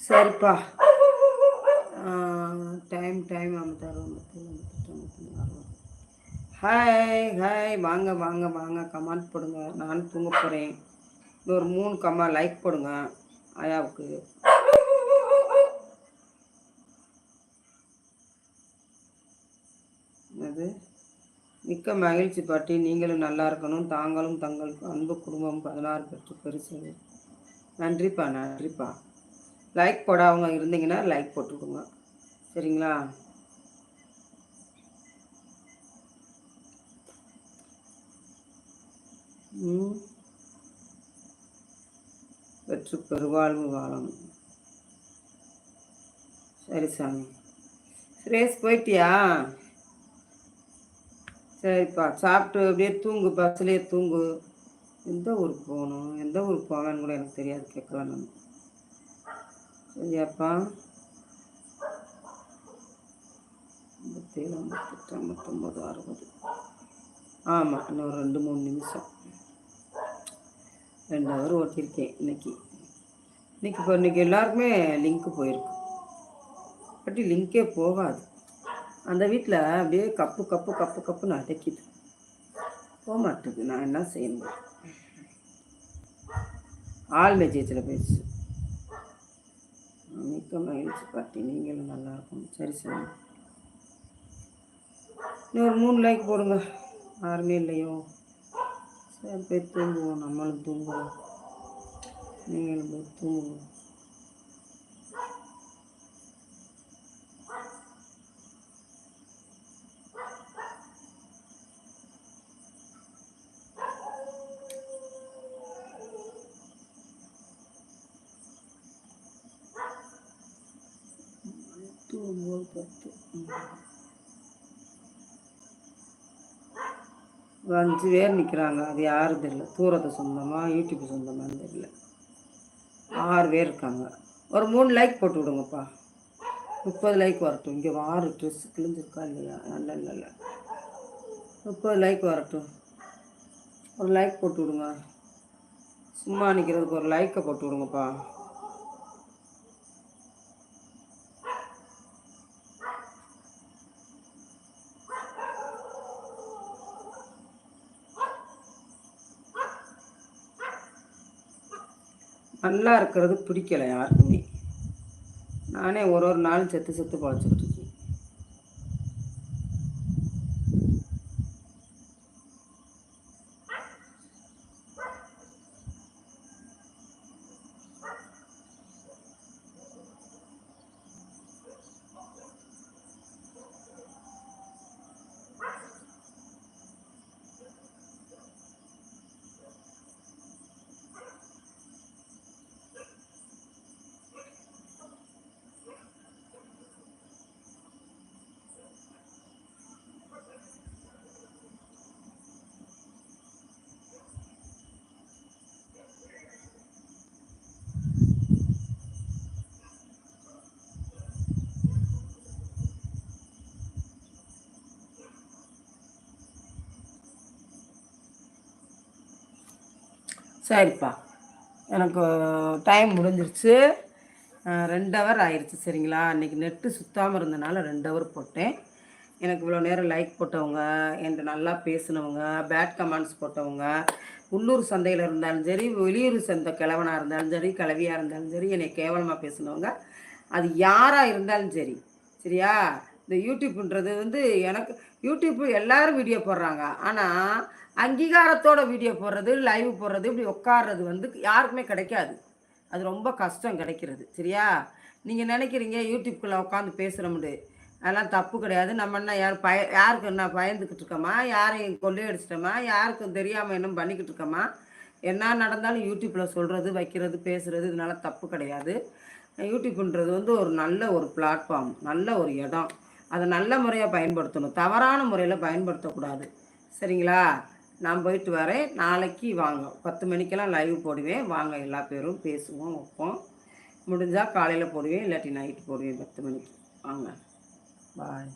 சரிப்பா. Time time 56 hi hi, வாங்க வாங்க வாங்க, கமெண்ட் போடுங்க. நான் தூங்க போகிறேன். இன்னொரு 3 லைக் போடுங்க ஆயாவுக்கு. அது மிக்க மகிழ்ச்சி பாட்டி. நீங்களும் நல்லா இருக்கணும். தாங்களும் தங்களுக்கு அன்பு குடும்பம் 16 பெற்று பெருசு. நன்றிப்பா நன்றிப்பா. லைக் போடாதவங்க இருந்தீங்கன்னா லைக் போட்டுக்கோங்க, சரிங்களா? பெற்று பெருவாழ்வு வாழணும். சரி சாமி. சுரேஷ் போயிட்டியா? சரிப்பா, சாப்பிட்டு அப்படியே தூங்கு, பஸ்லேயே தூங்கு. எந்த ஊருக்கு போகணும், எந்த ஊருக்கு போவேன்னு கூட எனக்கு தெரியாது, கேட்கலாம் நான். சரியாப்பா? 57, 58, 59, 60. ஆமாம், இன்னும் 2-3 நிமிஷம். 2 ஹவர் ஓட்டியிருக்கேன் இன்னைக்கு. இப்போ இன்னைக்கு எல்லாருக்குமே லிங்க்கு போயிருக்கு. பட்டி லிங்கே போகாது. அந்த வீட்டில் அப்படியே கப்பு கப்பு கப்பு கப்புன்னு அடைக்கிது, போக மாட்டேங்குது. நான் என்ன செய்யணும்? ஆள் மெசேஜில் பேசு. மிக்க மகிழ்ச்சி பாட்டி, நீங்களும் நல்லா இருக்கும். சரி சரி, இன்னொரு 3 லைக் போடுங்க. யாருமே இல்லையோ? சரி, போய் தூங்குவோம். நம்மளும் தூங்குவோம், நீங்களும் போய் தூங்குவோம். ஒரு 5 பேர் நிற்கிறாங்க. அது யாரும் தெரியல. தூரத்தை சொந்தமா யூடியூப் சொந்தமானு தெரியல. 6 பேர் இருக்காங்க. ஒரு 3 லைக் போட்டு விடுங்கப்பா. 30 லைக் வரட்டும். இங்கே வாரு ட்ரெஸ் கிழிஞ்சிருக்கா இல்லையா? நல்ல இல்லை, 30 லைக் வரட்டும். ஒரு லைக் போட்டு விடுங்க. சும்மா நிற்கிறதுக்கு ஒரு லைக்கை போட்டு விடுங்கப்பா. நல்லா இருக்கிறது பிடிக்கல யாருக்குமே. நானே ஒரு நாள் செத்து செத்து பழச்சிக்கிட்டு இருக்கேன். சரிப்பா, எனக்கு டைம் முடிஞ்சிருச்சு. 2 ஹவர் ஆயிடுச்சு, சரிங்களா? இன்றைக்கி நெட்டு சுத்தாமல் இருந்தனால 2 ஹவர் போட்டேன். எனக்கு இவ்வளோ நேரம் லைக் போட்டவங்க, என்கிட்ட நல்லா பேசினவங்க, பேட் கமெண்ட்ஸ் போட்டவங்க, உள்ளூர் சந்தையில் இருந்தாலும் சரி, வெளியூர் சந்தை கிழவனாக இருந்தாலும் சரி, கிளவியாக இருந்தாலும் சரி, என்னை கேவலமாக பேசினவங்க, அது யாராக இருந்தாலும் சரி, சரியா? இந்த யூடியூப்ன்றது எனக்கு யூடியூப்பு எல்லோரும் வீடியோ போடுறாங்க. ஆனால் அங்கீகாரத்தோட வீடியோ போடுறது, லைவ் போடுறது, இப்படி உட்கார்றது யாருக்குமே கிடைக்காது. அது ரொம்ப கஷ்டம் கிடைக்கிறது, சரியா? நீங்கள் நினைக்கிறீங்க யூடியூப்குள்ளே உட்காந்து பேசுகிறோம்னு. அதெல்லாம் தப்பு கிடையாது. நம்ம என்ன யாருக்கு என்ன பயந்துக்கிட்டு இருக்கோமா? யாரையும் கொள்ளையடிச்சிட்டோமா? யாருக்கும் தெரியாமல் என்ன பண்ணிக்கிட்டு இருக்கோமா? என்ன நடந்தாலும் யூடியூப்பில் சொல்கிறது, வைக்கிறது, பேசுகிறது, இதனால தப்பு கிடையாது. யூடியூப்ன்றது ஒரு நல்ல ஒரு பிளாட்ஃபார்ம், நல்ல ஒரு இடம். அதை நல்ல முறையாக பயன்படுத்தணும், தவறான முறையில் பயன்படுத்தக்கூடாது, சரிங்களா? நான் போயிட்டு வரேன். நாளைக்கு வாங்க, 10 மணிக்கெல்லாம் லைவ் போடுவேன். வாங்க, எல்லா பேரும் பேசுவோம், வைப்போம். முடிஞ்சால் காலையில் போடுவேன், இல்லாட்டி நைட்டு போடுவேன் 10 மணிக்கு. வாங்க, பாய்.